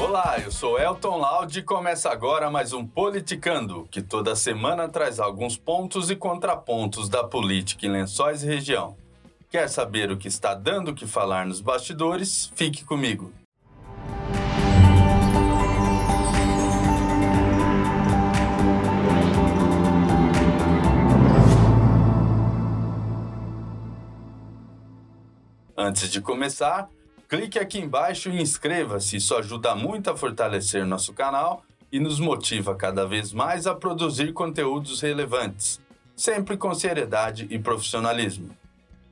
Olá, eu sou Elton Laude e começa agora mais um Politicando, que toda semana traz alguns pontos e contrapontos da política em Lençóis e região. Quer saber o que está dando o que falar nos bastidores? Fique comigo. Antes de começar, clique aqui embaixo e inscreva-se, isso ajuda muito a fortalecer nosso canal e nos motiva cada vez mais a produzir conteúdos relevantes, sempre com seriedade e profissionalismo.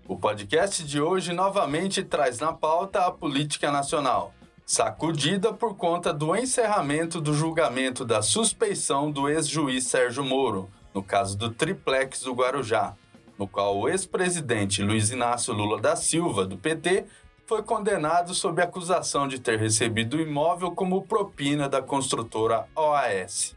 O podcast de hoje novamente traz na pauta a política nacional, sacudida por conta do encerramento do julgamento da suspeição do ex-juiz Sérgio Moro, no caso do Triplex do Guarujá, no qual o ex-presidente Luiz Inácio Lula da Silva, do PT, foi condenado sob acusação de ter recebido o imóvel como propina da construtora OAS.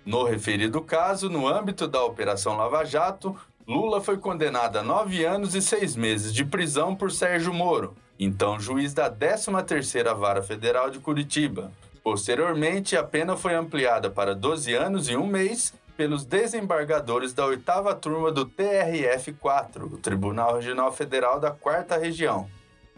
No referido caso, no âmbito da Operação Lava Jato, Lula foi condenado a 9 anos e 6 meses de prisão por Sérgio Moro, então juiz da 13ª Vara Federal de Curitiba. Posteriormente, a pena foi ampliada para 12 anos e 1 mês pelos desembargadores da 8ª turma do TRF4, o Tribunal Regional Federal da 4ª Região.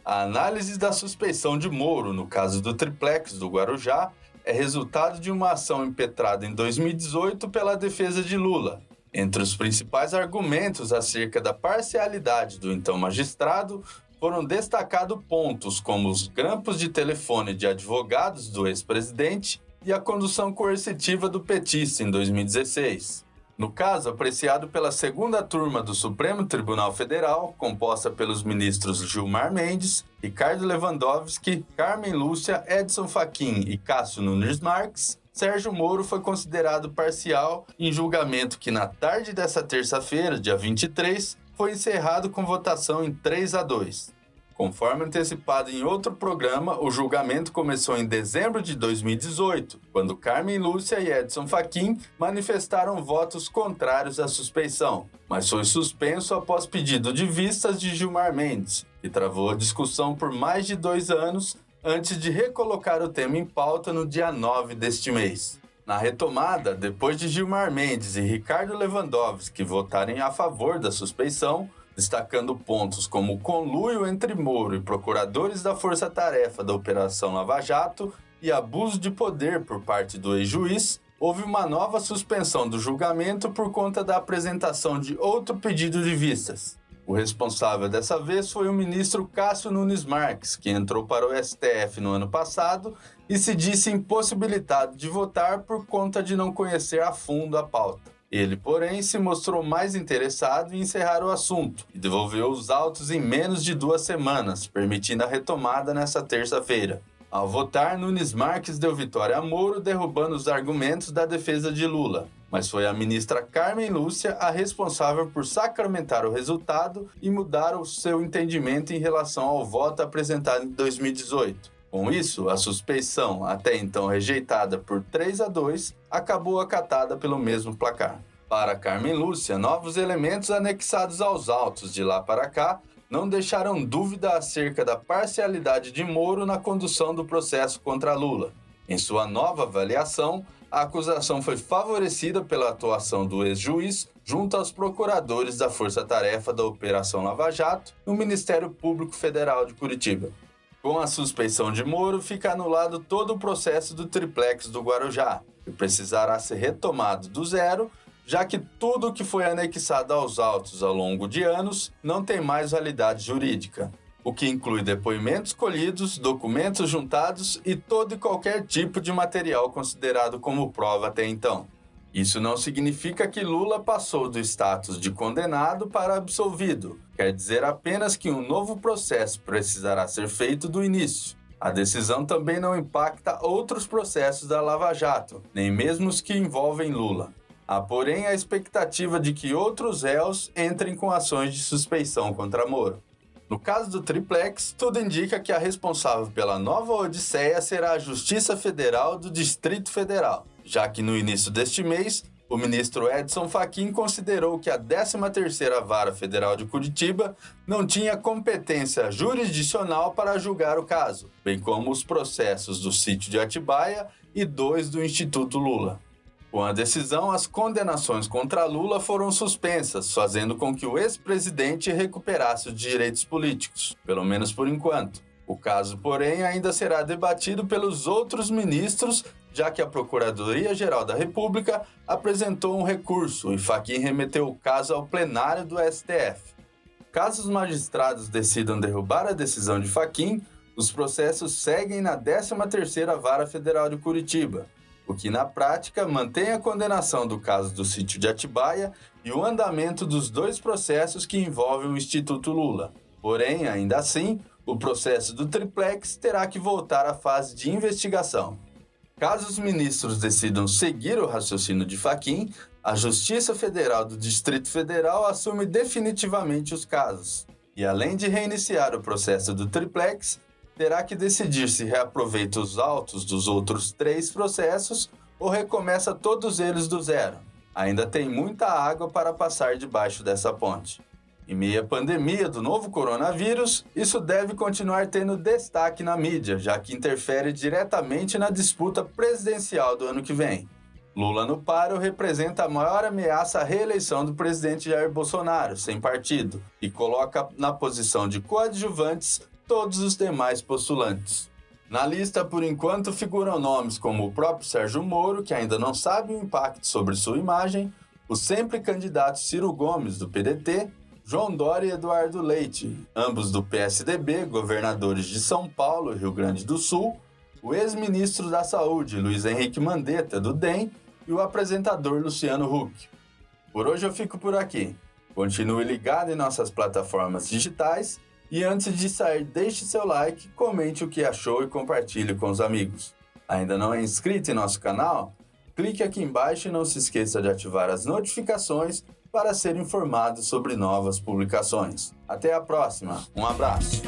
A análise da suspeição de Moro, no caso do Triplex do Guarujá, é resultado de uma ação impetrada em 2018 pela defesa de Lula. Entre os principais argumentos acerca da parcialidade do então magistrado, foram destacados pontos como os grampos de telefone de advogados do ex-presidente e a condução coercitiva do petista em 2016. No caso, apreciado pela 2ª turma do Supremo Tribunal Federal, composta pelos ministros Gilmar Mendes, Ricardo Lewandowski, Carmen Lúcia, Edson Fachin e Cássio Nunes Marques, Sérgio Moro foi considerado parcial em julgamento que, na tarde dessa terça-feira, dia 23, foi encerrado com votação em 3-2. Conforme antecipado em outro programa, o julgamento começou em dezembro de 2018, quando Carmen Lúcia e Edson Fachin manifestaram votos contrários à suspeição, mas foi suspenso após pedido de vistas de Gilmar Mendes, que travou a discussão por mais de 2 anos antes de recolocar o tema em pauta no dia 9 deste mês. Na retomada, depois de Gilmar Mendes e Ricardo Lewandowski votarem a favor da suspeição, destacando pontos como o conluio entre Moro e procuradores da Força Tarefa da Operação Lava Jato e abuso de poder por parte do ex-juiz, houve uma nova suspensão do julgamento por conta da apresentação de outro pedido de vistas. O responsável dessa vez foi o ministro Cássio Nunes Marques, que entrou para o STF no ano passado e se disse impossibilitado de votar por conta de não conhecer a fundo a pauta. Ele, porém, se mostrou mais interessado em encerrar o assunto e devolveu os autos em menos de 2 semanas, permitindo a retomada nesta terça-feira. Ao votar, Nunes Marques deu vitória a Moro, derrubando os argumentos da defesa de Lula, mas foi a ministra Carmen Lúcia a responsável por sacramentar o resultado e mudar o seu entendimento em relação ao voto apresentado em 2018. Com isso, a suspeição, até então rejeitada por 3-2, acabou acatada pelo mesmo placar. Para Carmen Lúcia, novos elementos anexados aos autos de lá para cá não deixaram dúvida acerca da parcialidade de Moro na condução do processo contra Lula. Em sua nova avaliação, a acusação foi favorecida pela atuação do ex-juiz junto aos procuradores da Força Tarefa da Operação Lava Jato no Ministério Público Federal de Curitiba. Com a suspeição de Moro, fica anulado todo o processo do Triplex do Guarujá, que precisará ser retomado do zero, já que tudo o que foi anexado aos autos ao longo de anos não tem mais validade jurídica, o que inclui depoimentos colhidos, documentos juntados e todo e qualquer tipo de material considerado como prova até então. Isso não significa que Lula passou do status de condenado para absolvido. Quer dizer apenas que um novo processo precisará ser feito do início. A decisão também não impacta outros processos da Lava Jato, nem mesmo os que envolvem Lula. Há, porém, a expectativa de que outros réus entrem com ações de suspeição contra Moro. No caso do Triplex, tudo indica que a responsável pela nova odisseia será a Justiça Federal do Distrito Federal, já que no início deste mês, O ministro Edson Fachin considerou que a 13ª Vara Federal de Curitiba não tinha competência jurisdicional para julgar o caso, bem como os processos do sítio de Atibaia e 2 do Instituto Lula. Com a decisão, as condenações contra Lula foram suspensas, fazendo com que o ex-presidente recuperasse os direitos políticos, pelo menos por enquanto. O caso, porém, ainda será debatido pelos outros ministros, já que a Procuradoria-Geral da República apresentou um recurso e Fachin remeteu o caso ao plenário do STF. Caso os magistrados decidam derrubar a decisão de Fachin, os processos seguem na 13ª Vara Federal de Curitiba, o que na prática mantém a condenação do caso do sítio de Atibaia e o andamento dos 2 processos que envolvem o Instituto Lula. Porém, ainda assim, o processo do triplex terá que voltar à fase de investigação. Caso os ministros decidam seguir o raciocínio de Fachin, a Justiça Federal do Distrito Federal assume definitivamente os casos. E além de reiniciar o processo do triplex, terá que decidir se reaproveita os autos dos outros 3 processos ou recomeça todos eles do zero. Ainda tem muita água para passar debaixo dessa ponte. Em meio à pandemia do novo coronavírus, isso deve continuar tendo destaque na mídia, já que interfere diretamente na disputa presidencial do ano que vem. Lula no páreo representa a maior ameaça à reeleição do presidente Jair Bolsonaro, sem partido, e coloca na posição de coadjuvantes todos os demais postulantes. Na lista, por enquanto, figuram nomes como o próprio Sérgio Moro, que ainda não sabe o impacto sobre sua imagem, o sempre candidato Ciro Gomes, do PDT, João Dória e Eduardo Leite, ambos do PSDB, governadores de São Paulo e Rio Grande do Sul, o ex-ministro da Saúde, Luiz Henrique Mandetta, do DEM, e o apresentador Luciano Huck. Por hoje eu fico por aqui. Continue ligado em nossas plataformas digitais e antes de sair, deixe seu like, comente o que achou e compartilhe com os amigos. Ainda não é inscrito em nosso canal? Clique aqui embaixo e não se esqueça de ativar as notificações para ser informado sobre novas publicações. Até a próxima, um abraço!